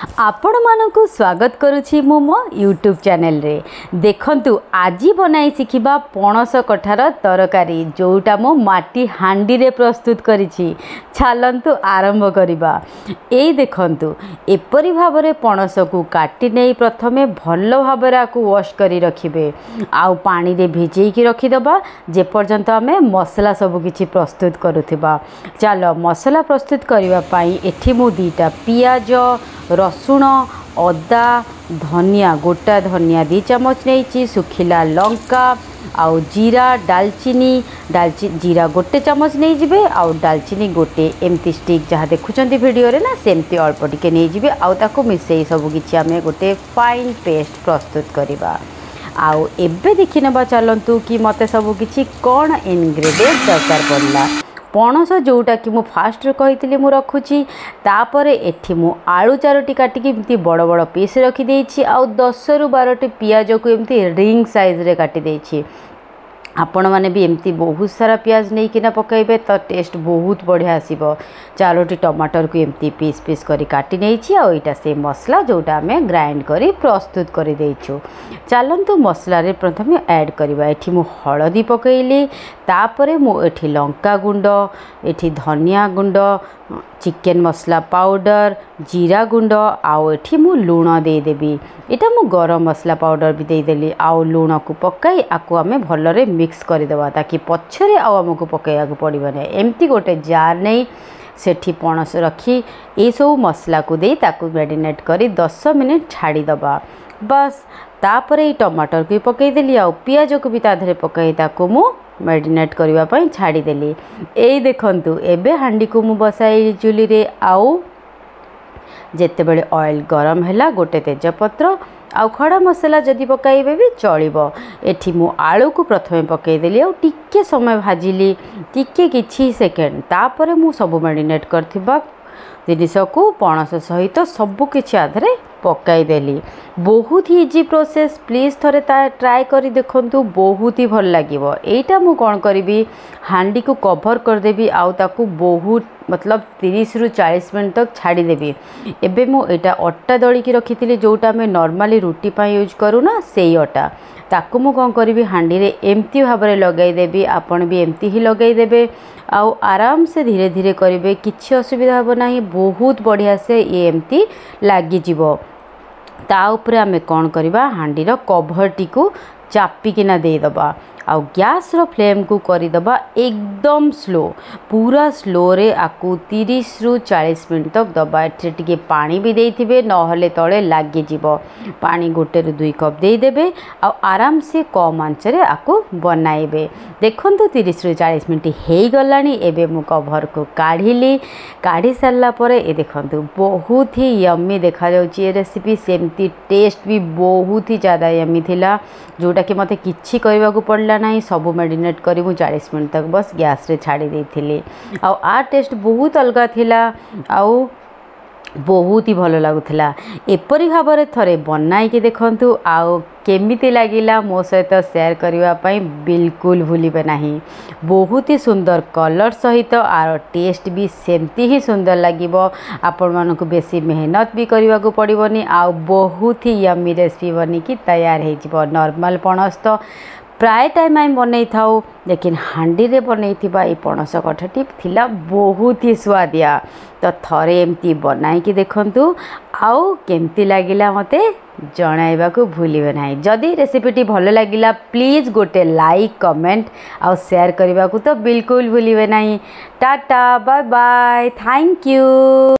आपण मानकु स्वागत करुछि मो यूट्यूब चैनल रे। देखंतु आज बनाई शिखिबा पणस कठार तरकारी जोटा मो माटी हांडी रे प्रस्तुत करिछि। चलंतु आरंभ करिबा। एई देखंतु एपरि भाबरे पणस को काटी नै प्रथमे भल्लो भाबरे को वॉश करी रखिबे आउ पानी रे भिजेई की रखि दबा जे पर्यंत हमें मसला सब किछि प्रस्तुत करूथिबा। चलो मसला प्रस्तुत करिबा पई एठी मु दीटा पियाज रसुण अदा धनिया गोटा धनिया 2 चमच नहीं सुखिला लंका आउ जीरा डालचीनी जीरा गोटे चमच नहीं जिबे आउ डालचीनी गोटे एमती स्टिक जहाँ देखुचंती वीडियो रे ना सेमती अल्प टिके नहीं जिबे आउ ताको मिसेई सब किछि आमे गोटे फाइन पेस्ट प्रस्तुत करिबा। आउ एबे देखि नबा चलंतु कि मते सब किछि कोन इंग्रेडिएंट दरकार पड़ला। पणस जोटा कि मु फास्ट कही मु रखुची तापर एठी मु आलू 4टी काटिकी एमती बड़ बड़ पीस रखी देछि आउ 10 रु 12टी पियाज को एमती रिंग साइज रे काटी देछि। आपण माने भी एमती बहुत सारा प्याज नहीं किना पकाइबे तो टेस्ट बहुत बढ़िया आसीबो। 4टी टमाटर को एमती पीस पीस करी काटी नेछि आ एटा से मसला जोटा हमें ग्राइंड करी प्रस्तुत करी देछु। चलंतु मसला रे प्रथमे ऐड करबा। एठी मु हळदी पकैली तापरे मु एठी लंका गुंड एठी धनिया गुंड चिकेन मसला पाउडर जीरा गुंड आउ एठी मु लूण दे देबी। एटा मु गरम मसला पाउडर भी दे देली आउ लूण को पकाई आकु आमे भलरे मिक्स कर देबा ताकि पछरे आउ हमको पकाइया को पड़िबो नै। एमती गोटे जार नै सेठी पणस रखी ए सब मसला को दे ताकु मैरिनेट करी 10 मिनिट छाड़ी दबा। बस तापरे टमाटर को पकई देली आउ पियाज को भी ता धरे पकई ताकु मु मैरिनेट करबा पई छाड़ी देली। एई देखंतु एबे हांडी को मु बसाई चुली रे आउ जेते बेले ऑयल गरम हैला गोटे तेजपत्र आउ खड़ा मसला जदि पकाइबे भी चलिबो। एठी मु आलू को प्रथमे पकई देली आउ टिके समय भाजिली टिके किछि सेकेंड तापरे मु सब मैरिनेट करथिबा जिनिस को पणस सहित सब किछि आधरे पकाई देली। बहुत ही इजी प्रोसेस प्लीज थरे ट्राई करी देखंतु बहुत ही भल लागिवो। एटा मु कोन करबी हांडी को कवर कर देबी आउ ताकू बहुत मतलब 30 रु 40 मिनट तक छाड़ी देबी। एबे मु एटा अट्टा दळी की रखिथिली जोटा में नॉर्मली रोटी पई यूज करू ना सेई अट्टा ताकू मु कोन करबी हांडी रे एमती भाबरे लगाई देबी। आपण भी एमती ही लगाई देबे आउ आराम से धीरे धीरे करिवे किछि असुविधा हो नाही बहुत बढ़िया से ये एमती लागी जिवो। ता ऊपर आमे कोन करबा हांडी रो कवर टी को चापिकिना दे दबा आउ गैस रो फ्लेम को करी दबा एकदम स्लो पूरा स्लो रे आकु 30 रु 40 मिनट तक दबा। एठे टिके पानी भी देइथिबे नहले तळे लागी जिवो। पानी गोटे रु 2 कप दे देबे आउ आराम से कम आंच रे आकु बनाइबे। देखंतु 30 रु 40 मिनट हेई गलानी। एबे मु कवर को काढिली काढी सारला परे ए देखंतु बहुत ही यम्मी देखा जाउची ए रेसिपी सेमती टेस्ट भी बहुत ही ज्यादा यम्मी थिला जोटा कि मते किछि करबा को पड़ला नहीं। सब मैरिनेट करी मु 40 मिनट तक बस गैस रे छाड़ी देथिली आउ आ टेस्ट बहुत अलगा थिला आउ बहुत ही भलो लागुथिला। एपरि भाबरे थरे बनाई के देखंतु आउ केमिति लागिला मो सहित शेयर करिवा पई बिल्कुल भूलिबे नाही। बहुत ही सुंदर कलर सहित आर टेस्ट भी सेमती ही सुंदर लागिबो। आपण मानको बेसी मेहनत भी करिवा को पड़िबोनी आउ बहुत ही यम्मी रेसिपी बनी की तैयार हे जिवो। नॉर्मल पणस तो प्राय टाइम आम बनई थाउ लेकिन हांडी रे बनई थिबा ए पणस कठाटी थिला बहुत ही स्वादिया। तो थरे एमती बनाई कि देखंतु आउ केमती लागिला मते जणाइबा को भूलिबे नाही। जदी रेसिपीटी भलो लागिला प्लीज गोटे लाइक कमेंट आउ शेयर करबा को तो बिल्कुल भूलिबे नाही। Tata bye bye thank you.